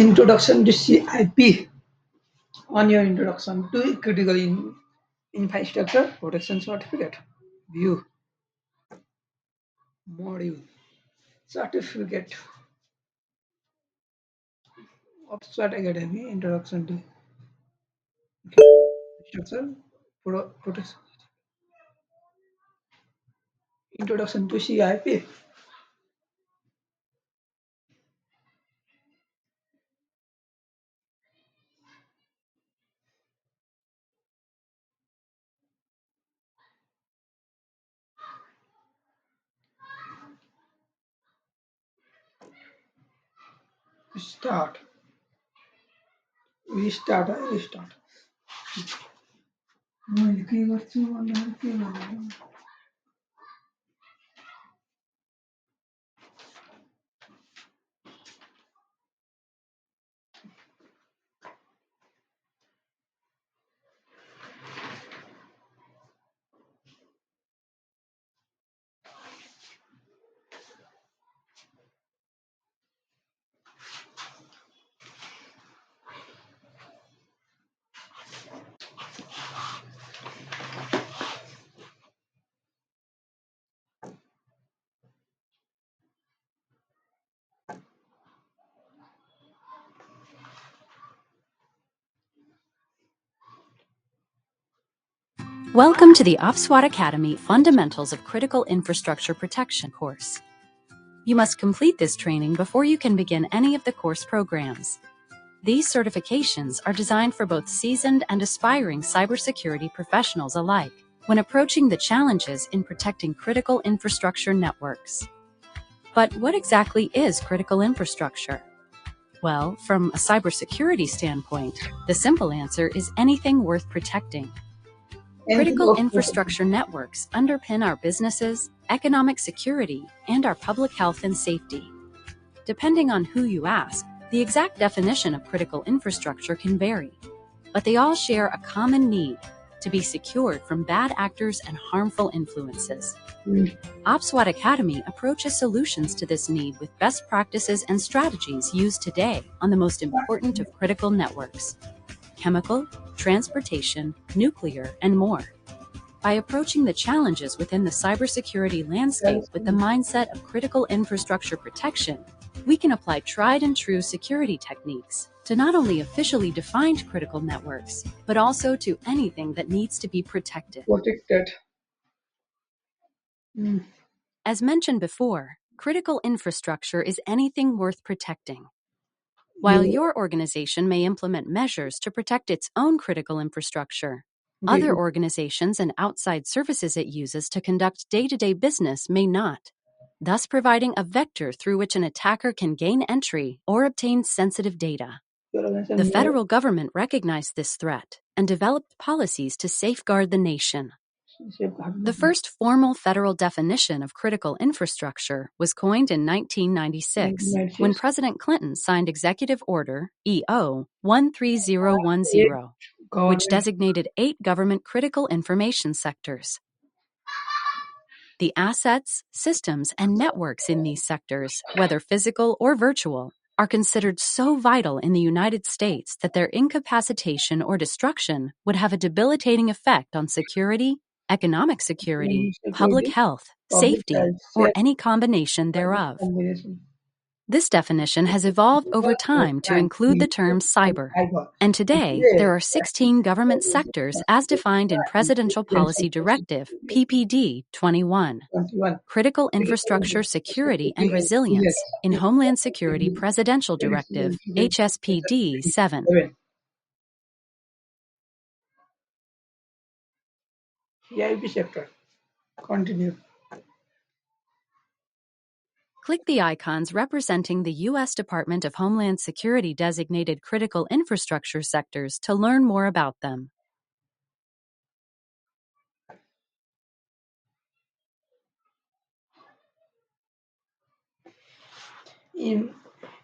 Introduction to CIP on your introduction to critical infrastructure protection certificate. View module certificate of SWAT Academy introduction to infrastructure protection. Introduction to CIP. Start. Restart. Restart. Welcome to the OPSWAT Academy Fundamentals of Critical Infrastructure Protection course. You must complete this training before you can begin any of the course programs. These certifications are designed for both seasoned and aspiring cybersecurity professionals alike when approaching the challenges in protecting critical infrastructure networks. But what exactly is critical infrastructure? Well, from a cybersecurity standpoint, the simple answer is anything worth protecting. Critical infrastructure networks underpin our businesses, economic security, and our public health and safety. Depending on who you ask, the exact definition of critical infrastructure can vary, but they all share a common need to be secured from bad actors and harmful influences. OPSWAT Academy approaches solutions to this need with best practices and strategies used today on the most important of critical networks: chemical, transportation, nuclear, and more. By approaching the challenges within the cybersecurity landscape with the mindset of critical infrastructure protection, we can apply tried and true security techniques to not only officially defined critical networks, but also to anything that needs to be protected. Protected. Mm. As mentioned before, critical infrastructure is anything worth protecting. While your organization may implement measures to protect its own critical infrastructure, other organizations and outside services it uses to conduct day-to-day business may not, thus providing a vector through which an attacker can gain entry or obtain sensitive data. The federal government recognized this threat and developed policies to safeguard the nation. The first formal federal definition of critical infrastructure was coined in 1996 when President Clinton signed Executive Order EO 13010, which designated 8 government critical information sectors. The assets, systems, and networks in these sectors, whether physical or virtual, are considered so vital in the United States that their incapacitation or destruction would have a debilitating effect on security, economic security, public health, safety, or any combination thereof. This definition has evolved over time to include the term cyber, and today there are 16 government sectors as defined in Presidential Policy Directive PPD 21. Critical Infrastructure Security and Resilience in Homeland Security Presidential Directive HSPD 7. CIP sector. Continue. Click the icons representing the U.S. Department of Homeland Security designated critical infrastructure sectors to learn more about them. In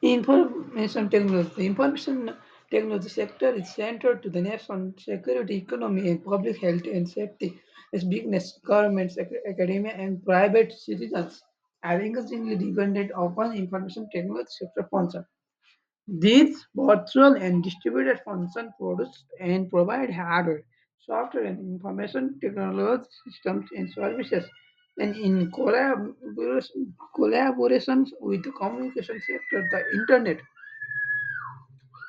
information technology, the information technology sector is central to the nation's security, economy, and public health and safety. Its business, governments, academia, and private citizens are increasingly dependent upon information technology sector function. These virtual and distributed functions produce and provide hardware, software, and information technology systems and services, and in collaborations with the communication sector, the internet.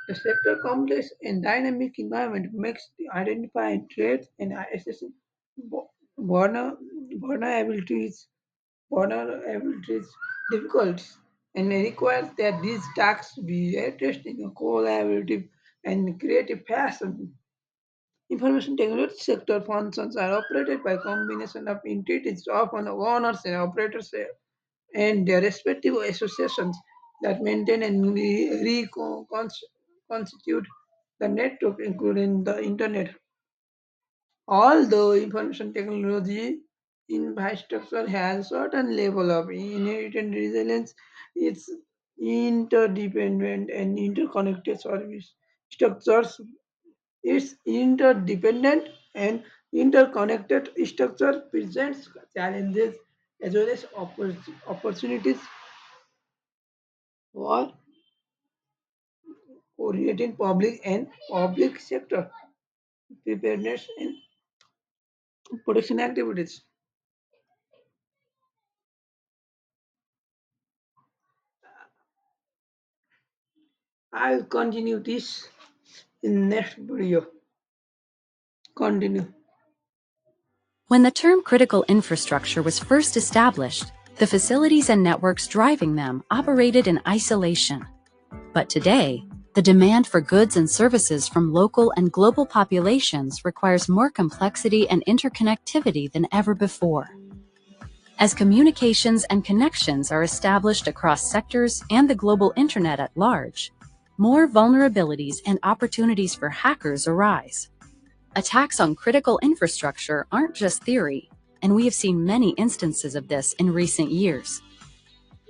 The sector complex and dynamic environment makes the identifying threats and assessing vulner- vulnerabilities vulnerabilities difficult and requires that these tasks be addressed in a collaborative and creative fashion. Information technology sector functions are operated by combination of entities, often owners and operators and their respective associations that maintain and reconstitute the network, including the internet. Although information technology infrastructure has certain level of inherent resilience, it's interdependent and interconnected service structures. Its interdependent and interconnected structure presents challenges as well as opportunities for coordinating public and public sector preparedness and protection activities. I'll continue this in next video. Continue. When the term critical infrastructure was first established, the facilities and networks driving them operated in isolation. But today, the demand for goods and services from local and global populations requires more complexity and interconnectivity than ever before. As communications and connections are established across sectors and the global internet at large, more vulnerabilities and opportunities for hackers arise. Attacks on critical infrastructure aren't just theory, and we have seen many instances of this in recent years.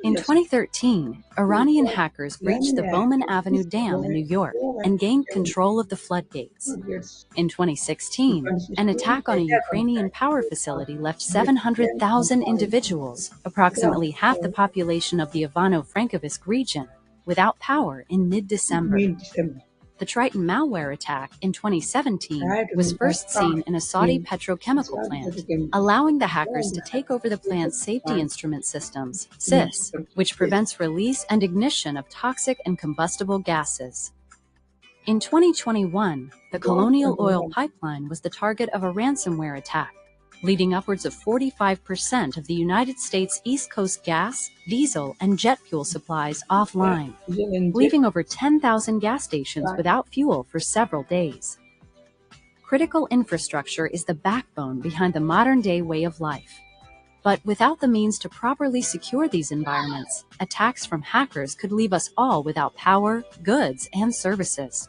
In Yes. 2013, Iranian Because hackers breached Iranian the Bowman actors Avenue is Dam in New York Roman and gained Catholic control of the floodgates. gets In 2016, an consistent attack on a attack on Ukrainian power uh, facility left gets them 700,000 individuals, approximately half the population of the Ivano-Frankovsk region, without power in mid-December. mid December. The Triton malware attack in 2017 Prior to was the first attack seen in a Saudi in petrochemical plant, allowing the hackers to take over the plant's safety instrument systems, SIS, which prevents release and ignition of toxic and combustible gases. In 2021, the Colonial Oil Pipeline was the target of a ransomware attack, leading upwards of 45% of the United States East Coast gas, diesel, and jet fuel supplies offline, leaving over 10,000 gas stations without fuel for several days. Critical infrastructure is the backbone behind the modern-day way of life. But without the means to properly secure these environments, attacks from hackers could leave us all without power, goods, and services.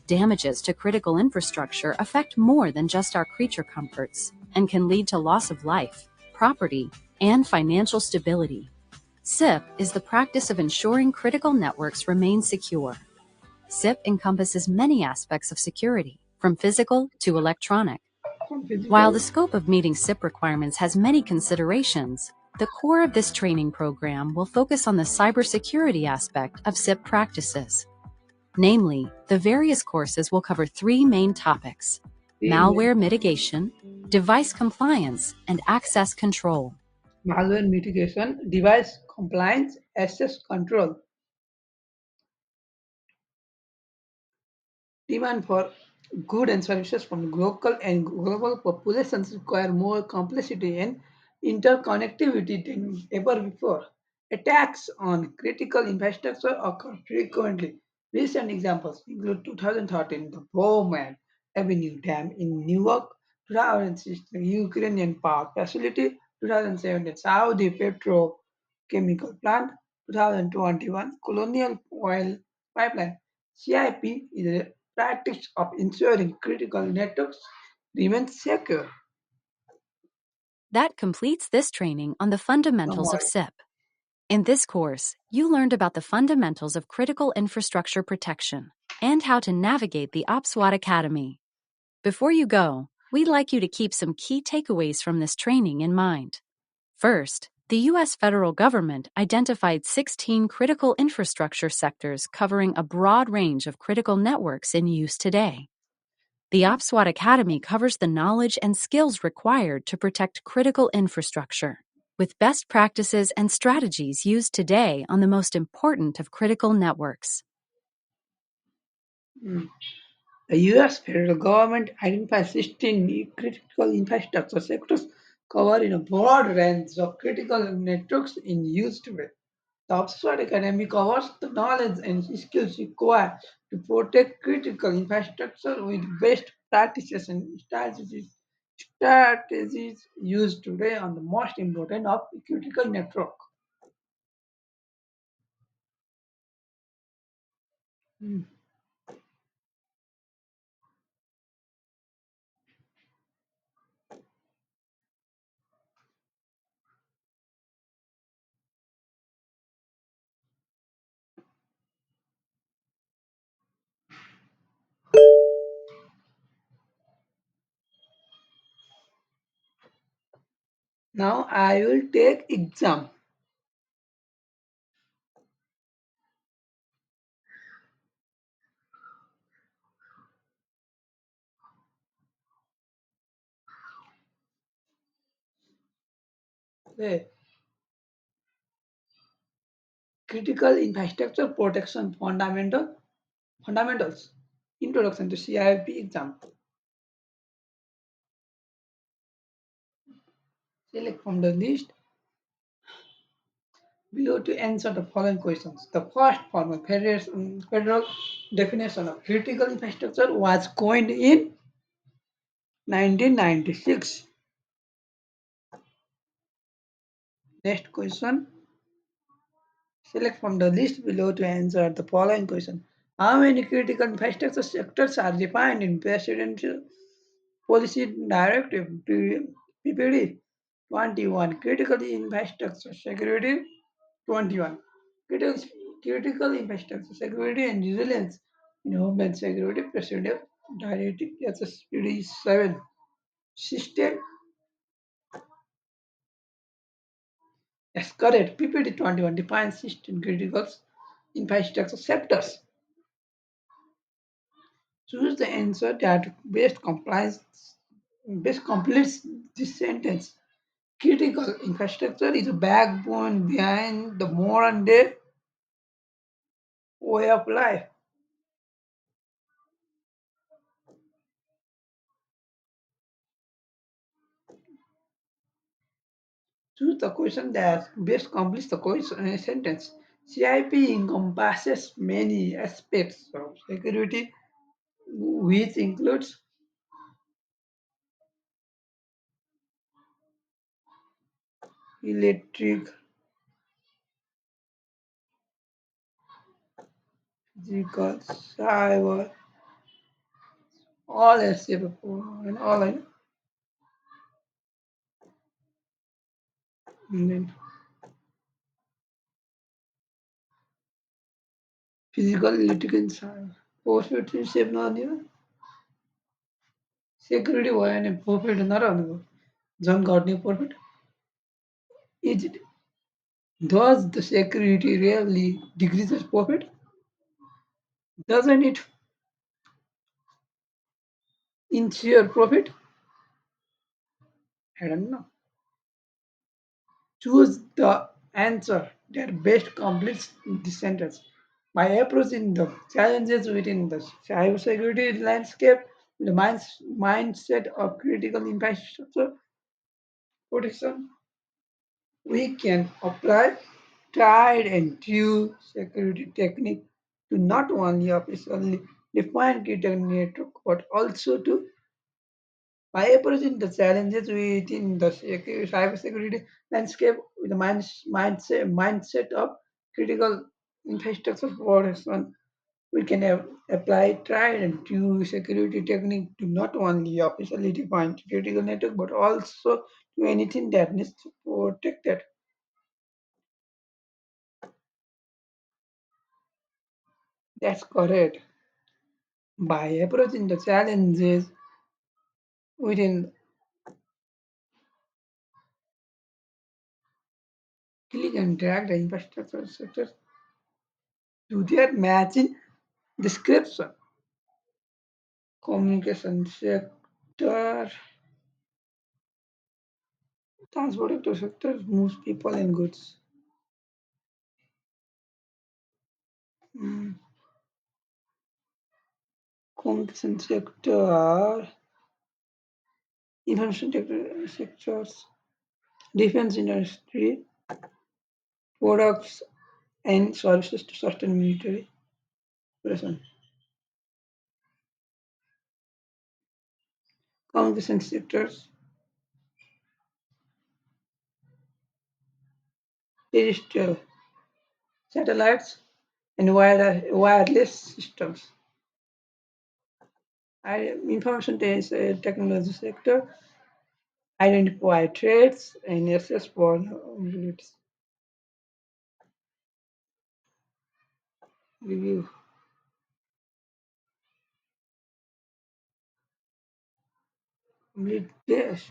Damages to critical infrastructure affect more than just our creature comforts and can lead to loss of life, property, and financial stability. SIP is the practice of ensuring critical networks remain secure. SIP encompasses many aspects of security, from physical to electronic. While Physical. the scope of meeting SIP requirements has many considerations, the core of this training program will focus on the cybersecurity aspect of SIP practices. Namely, the various courses will cover three main topics: malware mitigation, device compliance, and access control. Malware mitigation, device compliance, access control. Demand for goods and services from local and global populations require more complexity and interconnectivity than ever before. Attacks on critical infrastructure occur frequently. Recent examples include 2013, the Bowman Avenue Dam in Newark, 2006, the Ukrainian power facility, 2007, Saudi petrochemical plant, 2021, Colonial Oil Pipeline. CIP is a practice of ensuring critical networks remain secure. That completes this training on the fundamentals of Somewhat. SIP. In this course, you learned about the fundamentals of critical infrastructure protection and how to navigate the OPSWAT Academy. Before you go, we'd like you to keep some key takeaways from this training in mind. First, The U.S. federal government identified 16 critical infrastructure sectors covering a broad range of critical networks in use today. The OPSWAT Academy covers the knowledge and skills required to protect critical infrastructure, with best practices and strategies used today on the most important of critical networks. Mm. The US federal government identifies 16 critical infrastructure sectors covering a broad range of critical networks in use today. The OPSWAT Academy covers the knowledge and skills required to protect critical infrastructure with best practices and strategies used today on the most important of critical network. Hmm. Now I will take exam. Okay. Critical infrastructure protection fundamentals. Introduction to CIP exam. Select from the list below to answer the following questions. The first formal federal definition of critical infrastructure was coined in 1996. Next question. Select from the list below to answer the following question. How many critical infrastructure sectors are defined in Presidential Policy Directive PPD 21? Critical infrastructure security 21. Critical, critical infrastructure security and resilience in Homeland Security President Directive SSPD 7. System as correct. PPD 21 defines system critical infrastructure sectors. Choose the answer that best completes this sentence. Critical infrastructure is a backbone behind the modern day way of life. Choose the question that best completes the question sentence. CIP encompasses many aspects of security, which includes electric, physical, cyber, all aspects, and all and then physical, electric, and cyber. Post shape not security भयो भने profit नरहनु झन् घट्ने profit. Is it does the security really decreases profit? Doesn't it ensure profit? I don't know. Choose the answer that best completes the sentence. By approaching the challenges within the cybersecurity landscape, the mindset of critical infrastructure protection, we can apply tried and true security technique to not only officially define critical network but also to by approaching the challenges within the cybersecurity landscape with the mindset of critical infrastructure protection, we can apply tried and true security technique to not only officially define critical network but also to anything that needs to protect it. That's correct. By approaching the challenges within Click and drag the infrastructure sector to their matching description. Communication sector, transport sector moves people and goods. Mm. Communication sector, information sectors, defense industry, products and services to sustain military operation. Communication sectors, terrestrial, satellites, and wireless systems. Technology sector, identify threats and assess vulnerabilities. Review. Complete test.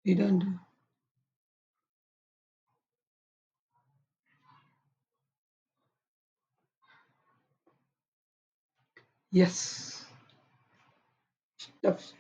Redundant. Yes. Stuff.